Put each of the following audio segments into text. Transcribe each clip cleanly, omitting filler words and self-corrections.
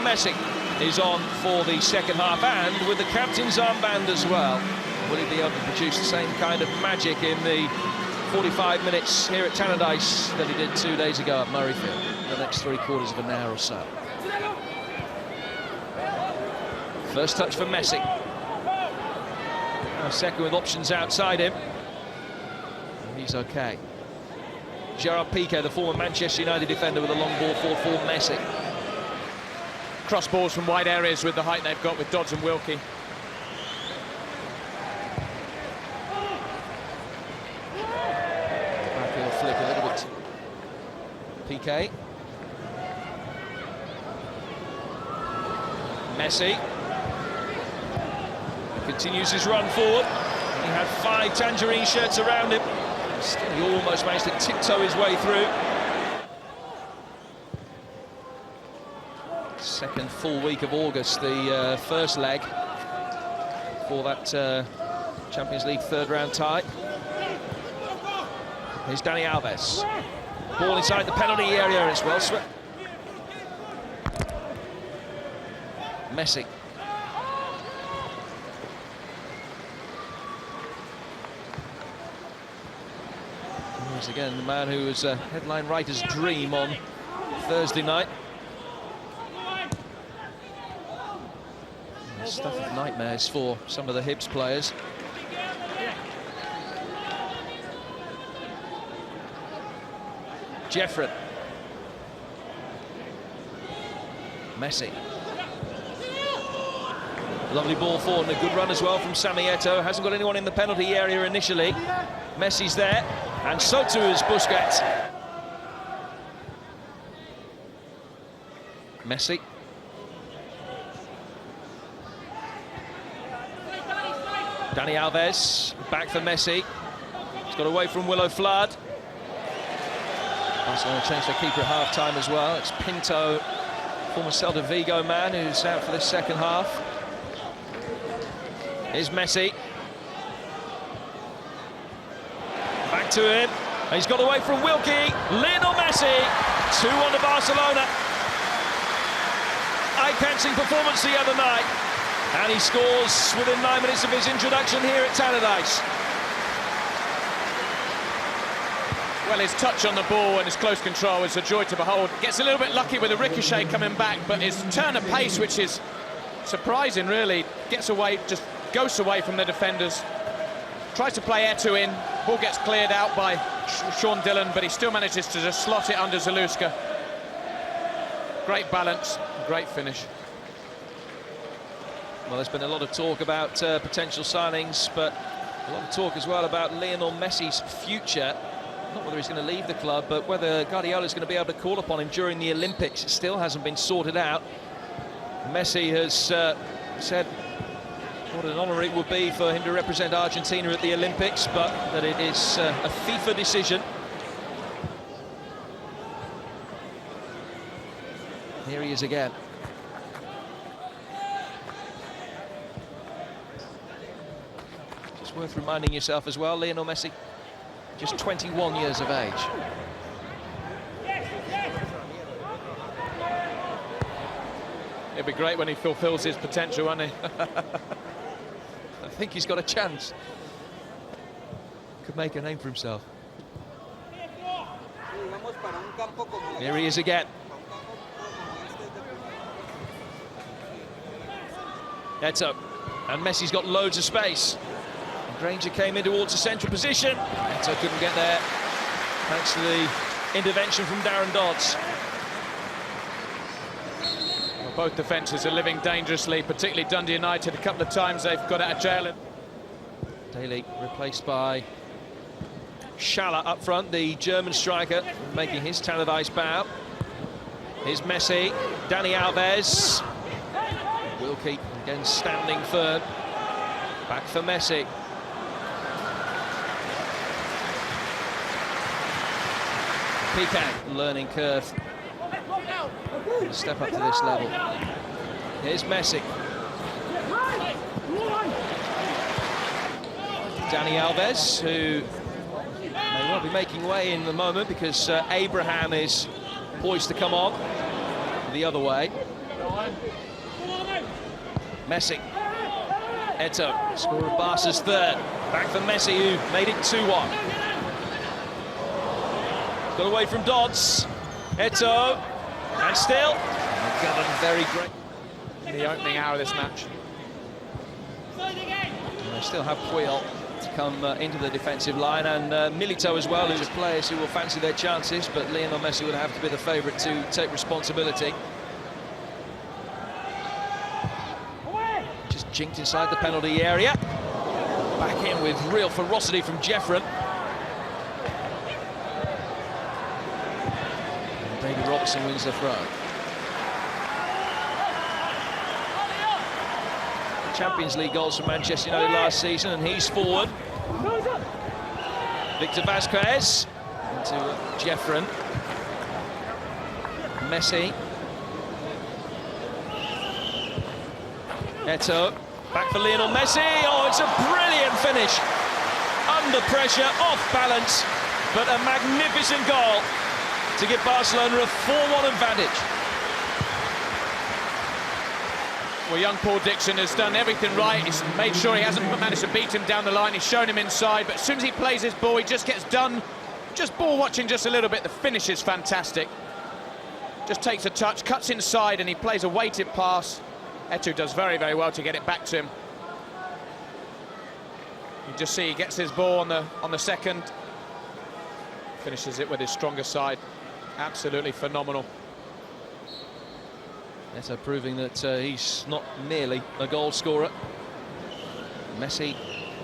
Messi is on for the second half, and with the captain's armband as well. Will he be able to produce the same kind of magic in the 45 minutes here at Tannadice that he did 2 days ago at Murrayfield, the next 3/4 of an hour or so? First touch for Messi. Now second with options outside him. He's okay. Gerard Piqué, the former Manchester United defender, with a long ball forward for Messi. Cross balls from wide areas with the height they've got with Dodds and Wilkie. Backheel flick a little bit. Piqué. Messi. Continues his run forward. He had 5 tangerine shirts around him. Still, he almost managed to tiptoe his way through. Second full week of August, the first leg for that Champions League third-round tie. Here's Dani Alves. Ball inside the penalty area, and it's well swept. Messi. Here's again the man who was a headline writer's dream on Thursday night. Stuff of nightmares for some of the Hibs players. Jeffrey. Messi. Lovely ball forward and a good run as well from Sami Eto'o. Hasn't got anyone in the penalty area initially. Messi's there, and so too is Busquets. Messi. Dani Alves, back for Messi. He's got away from Willow Flood. Barcelona changed their keeper at half-time as well. It's Pinto, former Celta Vigo man, who's out for this second half. Here's Messi. Back to him. He's got away from Wilkie. Lionel Messi, 2-1 to Barcelona. Eye-catching performance the other night. And he scores within 9 minutes of his introduction here at Tannadice. Well, his touch on the ball and his close control is a joy to behold. Gets a little bit lucky with a ricochet coming back, but his turn of pace, which is surprising, really, gets away, just goes away from the defenders. Tries to play Eto'o in. Ball gets cleared out by Sean Dillon, but he still manages to just slot it under Zaluska. Great balance, great finish. Well, there's been a lot of talk about potential signings, but a lot of talk as well about Lionel Messi's future. Not whether he's going to leave the club, but whether Guardiola is going to be able to call upon him during the Olympics. It still hasn't been sorted out. Messi has said what an honour it would be for him to represent Argentina at the Olympics, but that it is a FIFA decision. Here he is again. Just worth reminding yourself as well, Lionel Messi, just 21 years of age. It'd be great when he fulfills his potential, won't he? I think he's got a chance. Could make a name for himself. Here he is again. Eto'o, and Messi's got loads of space. And Granger came in towards the central position. Eto'o couldn't get there, thanks to the intervention from Darren Dodds. Well, both defences are living dangerously, particularly Dundee United. A couple of times they've got out of jail. Daly replaced by Schaller up front, the German striker, making his Tannadice bow. Here's Messi, Dani Alves. Wilkie again standing firm. Back for Messi. Piqué, learning curve. Step up to this level. Here's Messi. Dani Alves, who may well be making way in the moment because Abraham is poised to come on the other way. Messi. Eto'o, score of Barca's third. Back for Messi, who made it 2-1. Got away from Dodds. Eto'o, and still. McGovern very great. In the opening hour of this match. And they still have Puyol to come into the defensive line, and Milito as well, who's players who will fancy their chances, but Lionel Messi would have to be the favourite to take responsibility. Just jinked inside the penalty area. Back in with real ferocity from Jeffren. And David Robertson wins the throw. Champions League goals for Manchester United last season, and he's forward. Victor Vazquez into Jeffren. Messi. Eto'o, back for Lionel Messi. Oh, it's a brilliant finish. Under pressure, off balance, but a magnificent goal to give Barcelona a 4-1 advantage. Well, young Paul Dixon has done everything right. He's made sure he hasn't managed to beat him down the line. He's shown him inside, but as soon as he plays his ball, he just gets done. Just ball watching just a little bit. The finish is fantastic. Just takes a touch, cuts inside, and he plays a weighted pass. Eto'o does very, very well to get it back to him. You just see he gets his ball on the second. Finishes it with his stronger side. Absolutely phenomenal. Eto'o proving that he's not merely a goal scorer. Messi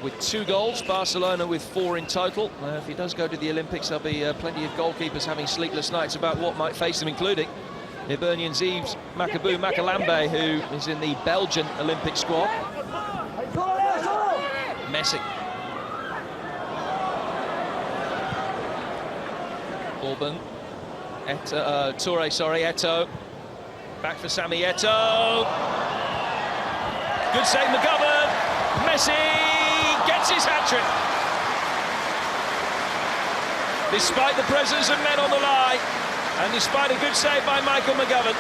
with 2 goals, Barcelona with 4 in total. If he does go to the Olympics, there'll be plenty of goalkeepers having sleepless nights about what might face him, including Hibernian's Yves Macabou Makalambe, who is in the Belgian Olympic squad. Messi. Orban. Toure, sorry, Eto'o. Back for Sammy Eto'o. Good save, McGovern. Messi gets his hat-trick. Despite the presence of men on the line, and despite a good save by Michael McGovern,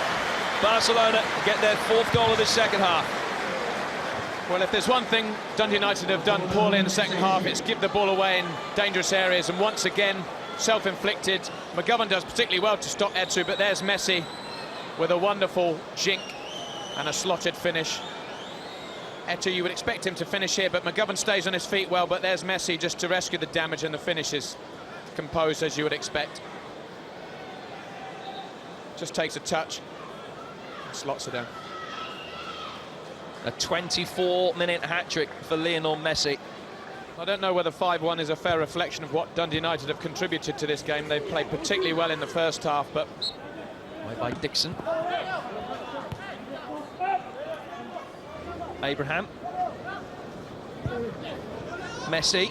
Barcelona get their 4th goal of the second half. Well, if there's one thing Dundee United have done poorly in the second half, it's give the ball away in dangerous areas, and once again, self-inflicted. McGovern does particularly well to stop Eto'o, but there's Messi with a wonderful jink and a slotted finish. Eto'o, you would expect him to finish here, but McGovern stays on his feet well, but there's Messi just to rescue the damage, and the finish is composed as you would expect. Just takes a touch and slots it down. A 24-minute hat-trick for Lionel Messi. I don't know whether 5-1 is a fair reflection of what Dundee United have contributed to this game. They've played particularly well in the first half, but by Dixon. Abraham. Messi.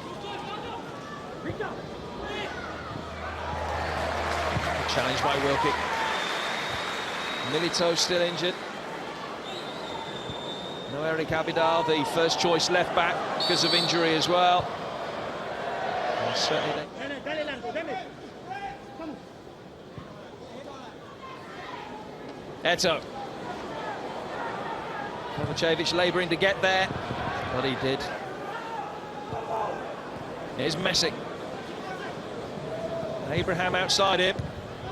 Challenged by Wilkie. Milito still injured. No Eric Abidal, the first choice left back, because of injury as well. And certainly Eto'o. Kovacevic labouring to get there, but he did. Here's Messi. Abraham outside him.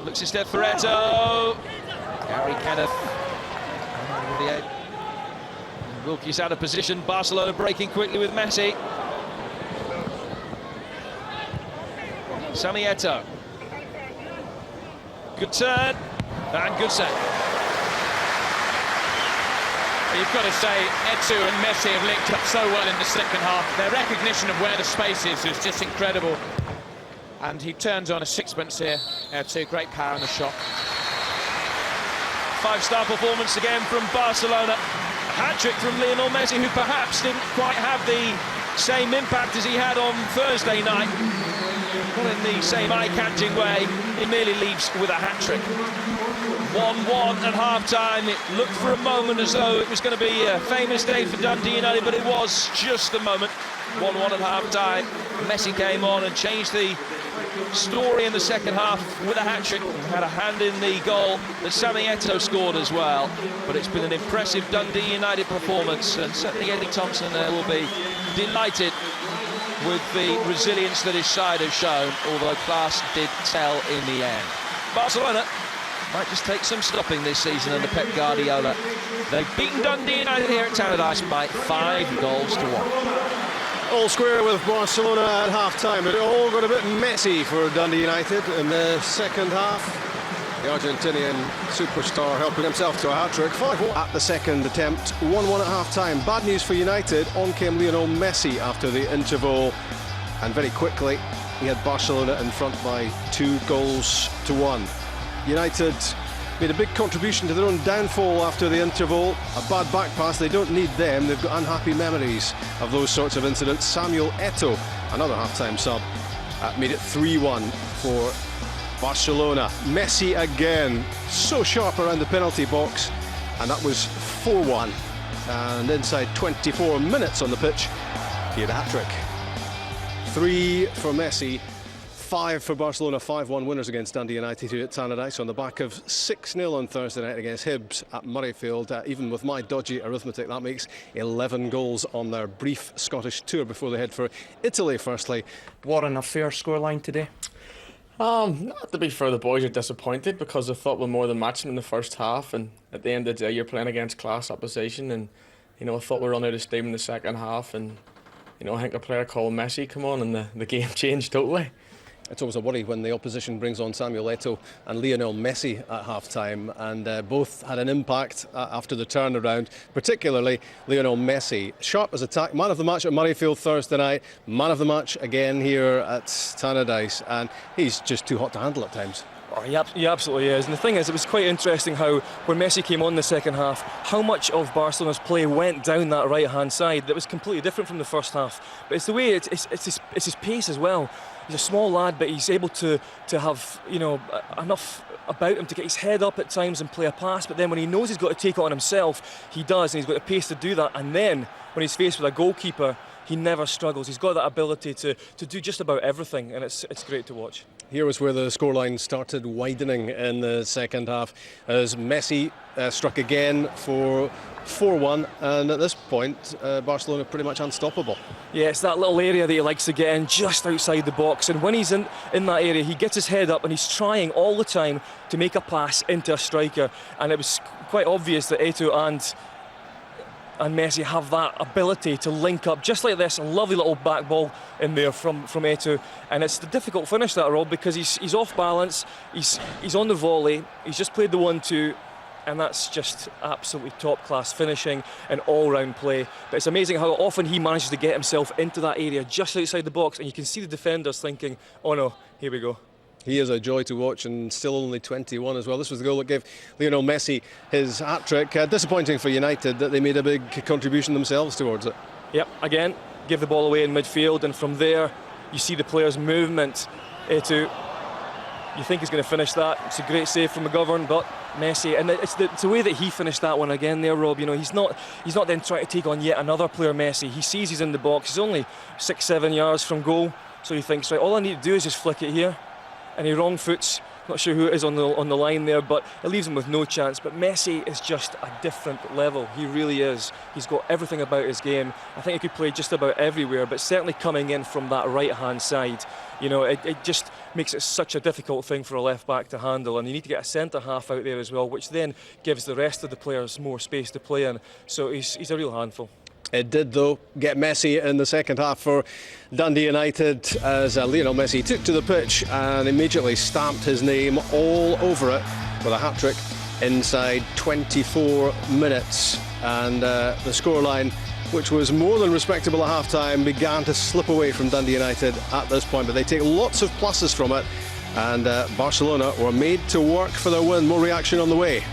Looks instead for Eto'o. Gary Kenneth. Wilkie's out of position. Barcelona breaking quickly with Messi. Sammy Eto'o. Good turn and good save. You've got to say, Eto'o and Messi have linked up so well in the second half. Their recognition of where the space is just incredible. And he turns on a sixpence here. Eto'o, great power in the shot. 5-star performance again from Barcelona. A hat-trick from Lionel Messi, who perhaps didn't quite have the same impact as he had on Thursday night. Not in the same eye-catching way. He merely leaves with a hat-trick. 1-1 at half-time. It looked for a moment as though it was going to be a famous day for Dundee United, but it was just a moment. 1-1 at half-time. Messi came on and changed the story in the second half with a hat-trick. Had a hand in the goal that Sammy Eto'o scored as well. But it's been an impressive Dundee United performance, and certainly Eddie Thompson will be delighted with the resilience that his side has shown, although class did tell in the end. Barcelona might just take some stopping this season under Pep Guardiola. They've beaten Dundee United here at Tannadice by 5 goals to 1. All square with Barcelona at half-time, but it all got a bit messy for Dundee United in the second half. The Argentinian superstar helping himself to a hat-trick. 5-1 at the second attempt, 1-1 at half-time. Bad news for United, on came Lionel Messi after the interval, and very quickly he had Barcelona in front by 2 goals to 1. United made a big contribution to their own downfall after the interval. A bad back pass, they don't need them. They've got unhappy memories of those sorts of incidents. Samuel Eto'o, another half-time sub, made it 3-1 for Barcelona. Messi again, so sharp around the penalty box, and that was 4-1. And inside 24 minutes on the pitch, he had a hat-trick. 3 for Messi, 5 for Barcelona, 5-1 winners against Dundee United here at Tannadice on the back of 6-0 on Thursday night against Hibs at Murrayfield. Even with my dodgy arithmetic, that makes 11 goals on their brief Scottish tour before they head for Italy firstly. Warren, a fair scoreline today? To be fair, the boys are disappointed because they thought we were more than matching in the first half, and at the end of the day you're playing against class opposition, and I thought we were run out of steam in the second half, and I think a player called Messi come on and the game changed totally. It's always a worry when the opposition brings on Samuel Eto'o and Lionel Messi at half-time, and both had an impact after the turnaround, particularly Lionel Messi. Sharp as attack, man of the match at Murrayfield Thursday night, man of the match again here at Tannadice, and he's just too hot to handle at times. Oh, he absolutely is. And the thing is, it was quite interesting how, when Messi came on the second half, how much of Barcelona's play went down that right-hand side that was completely different from the first half. But it's the way, it's his pace as well. He's a small lad, but he's able to have, enough about him to get his head up at times and play a pass. But then when he knows he's got to take it on himself, he does, and he's got the pace to do that. And then, when he's faced with a goalkeeper, he never struggles. He's got that ability to do just about everything, and it's great to watch. Here was where the scoreline started widening in the second half as Messi struck again for 4-1, and at this point Barcelona pretty much unstoppable. Yeah, it's that little area that he likes to get in just outside the box, and when he's in that area he gets his head up and he's trying all the time to make a pass into a striker, and it was quite obvious that Eto'o and Messi have that ability to link up just like this. A lovely little back ball in there from Eto'o, and it's the difficult finish, that, Rob, because he's off balance, he's on the volley, he's just played the 1-2, and that's just absolutely top-class finishing and all-round play. But it's amazing how often he manages to get himself into that area just outside the box, and you can see the defenders thinking, oh no, here we go. He is a joy to watch, and still only 21 as well. This was the goal that gave Lionel Messi his hat-trick. Disappointing for United that they made a big contribution themselves towards it. Yep, again, give the ball away in midfield, and from there you see the players' movement. Eto'o, you think he's going to finish that. It's a great save from McGovern, but Messi, and it's the way that he finished that one again there, Rob. He's not then trying to take on yet another player, Messi. He sees he's in the box. He's only 6-7 yards from goal, so he thinks, right, all I need to do is just flick it here. And he wrong foots, not sure who it is on the line there, but it leaves him with no chance. But Messi is just a different level. He really is. He's got everything about his game. I think he could play just about everywhere, but certainly coming in from that right-hand side, it just makes it such a difficult thing for a left-back to handle. And you need to get a centre-half out there as well, which then gives the rest of the players more space to play in. So he's a real handful. It did, though, get messy in the second half for Dundee United as Lionel Messi took to the pitch and immediately stamped his name all over it with a hat-trick inside 24 minutes. And the scoreline, which was more than respectable at half-time, began to slip away from Dundee United at this point, but they take lots of pluses from it, and Barcelona were made to work for their win. More reaction on the way.